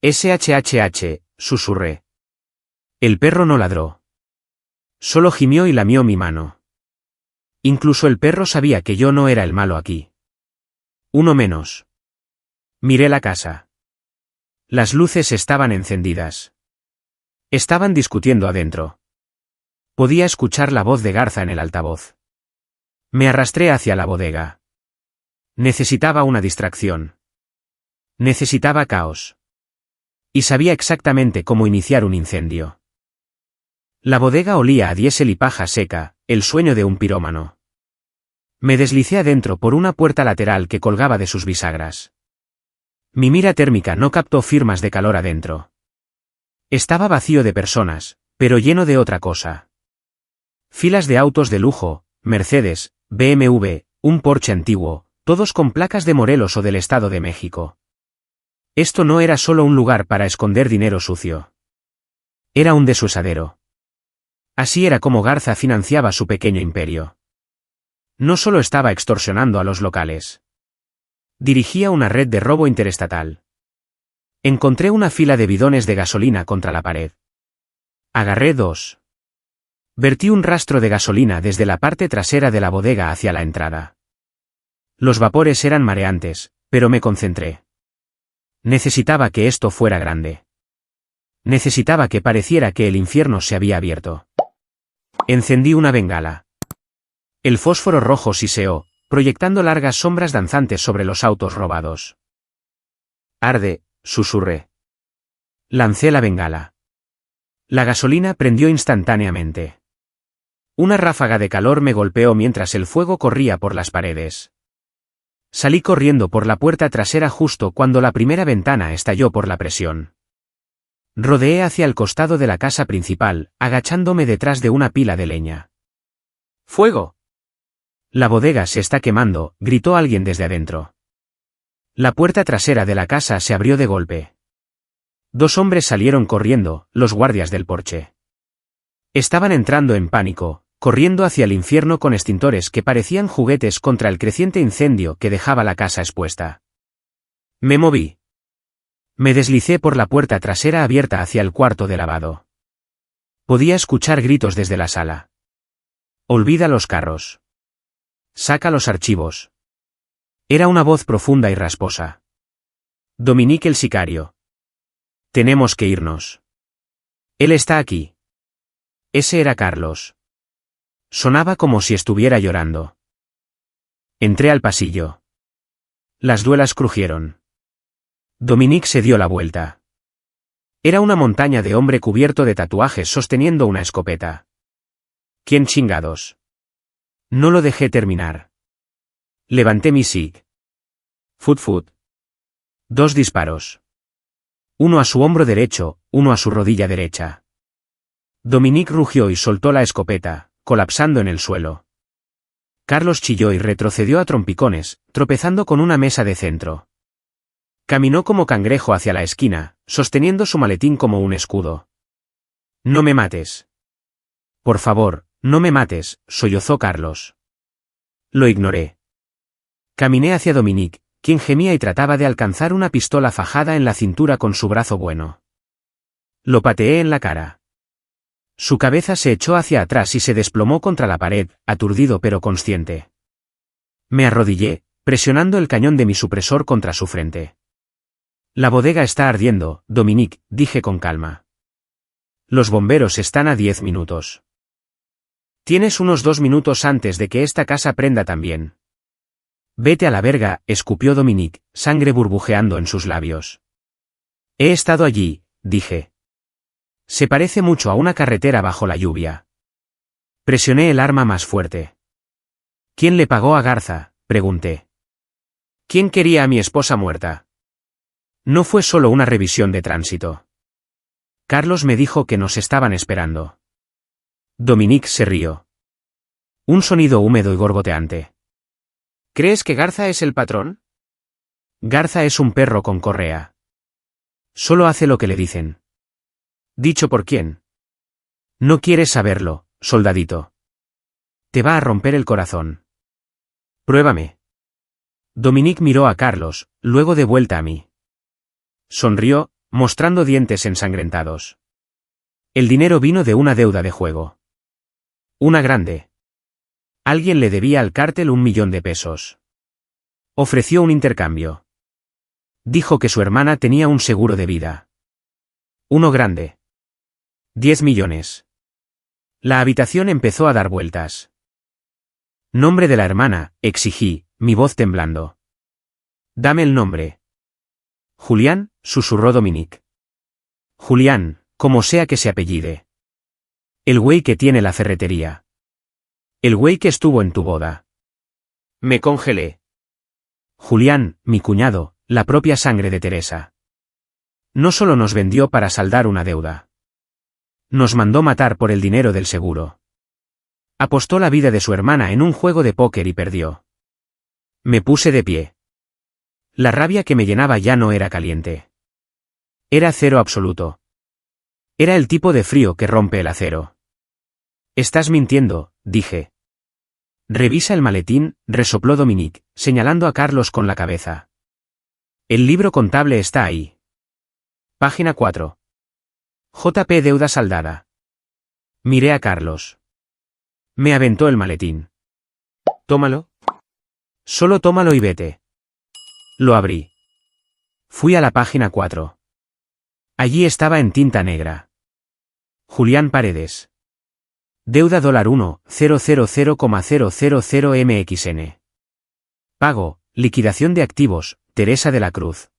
SHHH, susurré. El perro no ladró. Solo gimió y lamió mi mano. Incluso el perro sabía que yo no era el malo aquí. Uno menos. Miré la casa. Las luces estaban encendidas. Estaban discutiendo adentro. Podía escuchar la voz de Garza en el altavoz. Me arrastré hacia la bodega. Necesitaba una distracción. Necesitaba caos. Y sabía exactamente cómo iniciar un incendio. La bodega olía a diésel y paja seca, el sueño de un pirómano. Me deslicé adentro por una puerta lateral que colgaba de sus bisagras. Mi mira térmica no captó firmas de calor adentro. Estaba vacío de personas, pero lleno de otra cosa. Filas de autos de lujo, Mercedes, BMW, un Porsche antiguo, todos con placas de Morelos o del Estado de México. Esto no era solo un lugar para esconder dinero sucio. Era un desuesadero. Así era como Garza financiaba su pequeño imperio. No solo estaba extorsionando a los locales. Dirigía una red de robo interestatal. Encontré una fila de bidones de gasolina contra la pared. Agarré 2. Vertí un rastro de gasolina desde la parte trasera de la bodega hacia la entrada. Los vapores eran mareantes, pero me concentré. Necesitaba que esto fuera grande. Necesitaba que pareciera que el infierno se había abierto. Encendí una bengala. El fósforo rojo siseó, proyectando largas sombras danzantes sobre los autos robados. Arde, susurré. Lancé la bengala. La gasolina prendió instantáneamente. Una ráfaga de calor me golpeó mientras el fuego corría por las paredes. Salí corriendo por la puerta trasera justo cuando la primera ventana estalló por la presión. Rodeé hacia el costado de la casa principal, agachándome detrás de una pila de leña. ¡Fuego! La bodega se está quemando, gritó alguien desde adentro. La puerta trasera de la casa se abrió de golpe. 2 hombres salieron corriendo, los guardias del porche. Estaban entrando en pánico, corriendo hacia el infierno con extintores que parecían juguetes contra el creciente incendio que dejaba la casa expuesta. Me moví. Me deslicé por la puerta trasera abierta hacia el cuarto de lavado. Podía escuchar gritos desde la sala. Olvida los carros. Saca los archivos. Era una voz profunda y rasposa. Dominique el sicario. Tenemos que irnos. Él está aquí. Ese era Carlos. Sonaba como si estuviera llorando. Entré al pasillo. Las duelas crujieron. Dominique se dio la vuelta. Era una montaña de hombre cubierto de tatuajes sosteniendo una escopeta. ¿Quién chingados? No lo dejé terminar. Levanté mi SIG. Fut. 2 disparos. Uno a su hombro derecho, uno a su rodilla derecha. Dominique rugió y soltó la escopeta, colapsando en el suelo. Carlos chilló y retrocedió a trompicones, tropezando con una mesa de centro. Caminó como cangrejo hacia la esquina, sosteniendo su maletín como un escudo. No me mates. Por favor, no me mates, sollozó Carlos. Lo ignoré. Caminé hacia Dominique, quien gemía y trataba de alcanzar una pistola fajada en la cintura con su brazo bueno. Lo pateé en la cara. Su cabeza se echó hacia atrás y se desplomó contra la pared, aturdido pero consciente. Me arrodillé, presionando el cañón de mi supresor contra su frente. La bodega está ardiendo, Dominique, dije con calma. Los bomberos están a 10 minutos. Tienes unos 2 minutos antes de que esta casa prenda también. Vete a la verga, escupió Dominique, sangre burbujeando en sus labios. He estado allí, dije. Se parece mucho a una carretera bajo la lluvia. Presioné el arma más fuerte. ¿Quién le pagó a Garza?, pregunté. ¿Quién quería a mi esposa muerta? No fue solo una revisión de tránsito. Carlos me dijo que nos estaban esperando. Dominique se rió. Un sonido húmedo y gorgoteante. ¿Crees que Garza es el patrón? Garza es un perro con correa. Solo hace lo que le dicen. ¿Dicho por quién? No quieres saberlo, soldadito. Te va a romper el corazón. Pruébame. Dominique miró a Carlos, luego de vuelta a mí. Sonrió, mostrando dientes ensangrentados. El dinero vino de una deuda de juego. Una grande. Alguien le debía al cártel 1 millón de pesos. Ofreció un intercambio. Dijo que su hermana tenía un seguro de vida. Uno grande. 10 millones. La habitación empezó a dar vueltas. Nombre de la hermana, exigí, mi voz temblando. Dame el nombre. Julián, susurró Dominique. Julián, como sea que se apellide. El güey que tiene la ferretería. El güey que estuvo en tu boda. Me congelé. Julián, mi cuñado, la propia sangre de Teresa. No solo nos vendió para saldar una deuda. Nos mandó matar por el dinero del seguro. Apostó la vida de su hermana en un juego de póker y perdió. Me puse de pie. La rabia que me llenaba ya no era caliente. Era cero absoluto. Era el tipo de frío que rompe el acero. Estás mintiendo, dije. Revisa el maletín, resopló Dominique, señalando a Carlos con la cabeza. El libro contable está ahí. Página 4. JP deuda saldada. Miré a Carlos. Me aventó el maletín. Tómalo. Solo tómalo y vete. Lo abrí. Fui a la página 4. Allí estaba en tinta negra. Julián Paredes. Deuda $1,000,000 MXN. Pago, liquidación de activos, Teresa de la Cruz.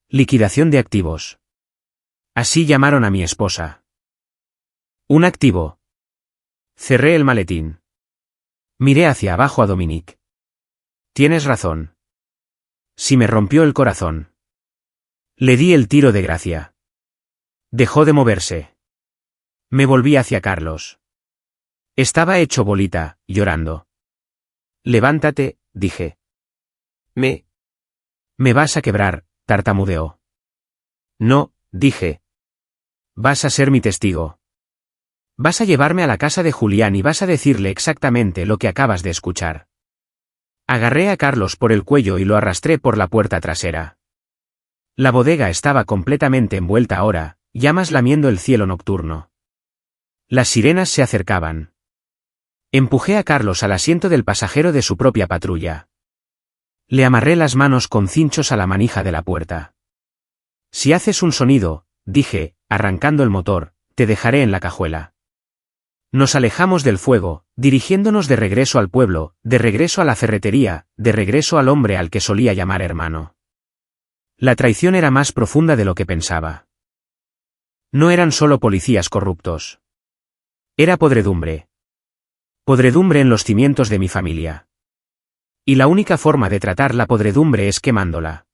Liquidación de activos. Así llamaron a mi esposa. Un activo. Cerré el maletín. Miré hacia abajo a Dominique. Tienes razón. Si me rompió el corazón. Le di el tiro de gracia. Dejó de moverse. Me volví hacia Carlos. Estaba hecho bolita, llorando. Levántate, dije. Me vas a quebrar, tartamudeó. No, dije. Vas a ser mi testigo. Vas a llevarme a la casa de Julián y vas a decirle exactamente lo que acabas de escuchar. Agarré a Carlos por el cuello y lo arrastré por la puerta trasera. La bodega estaba completamente envuelta ahora, llamas lamiendo el cielo nocturno. Las sirenas se acercaban. Empujé a Carlos al asiento del pasajero de su propia patrulla. Le amarré las manos con cinchos a la manija de la puerta. Si haces un sonido, dije, arrancando el motor, te dejaré en la cajuela. Nos alejamos del fuego, dirigiéndonos de regreso al pueblo, de regreso a la ferretería, de regreso al hombre al que solía llamar hermano. La traición era más profunda de lo que pensaba. No eran solo policías corruptos. Era podredumbre. Podredumbre en los cimientos de mi familia. Y la única forma de tratar la podredumbre es quemándola.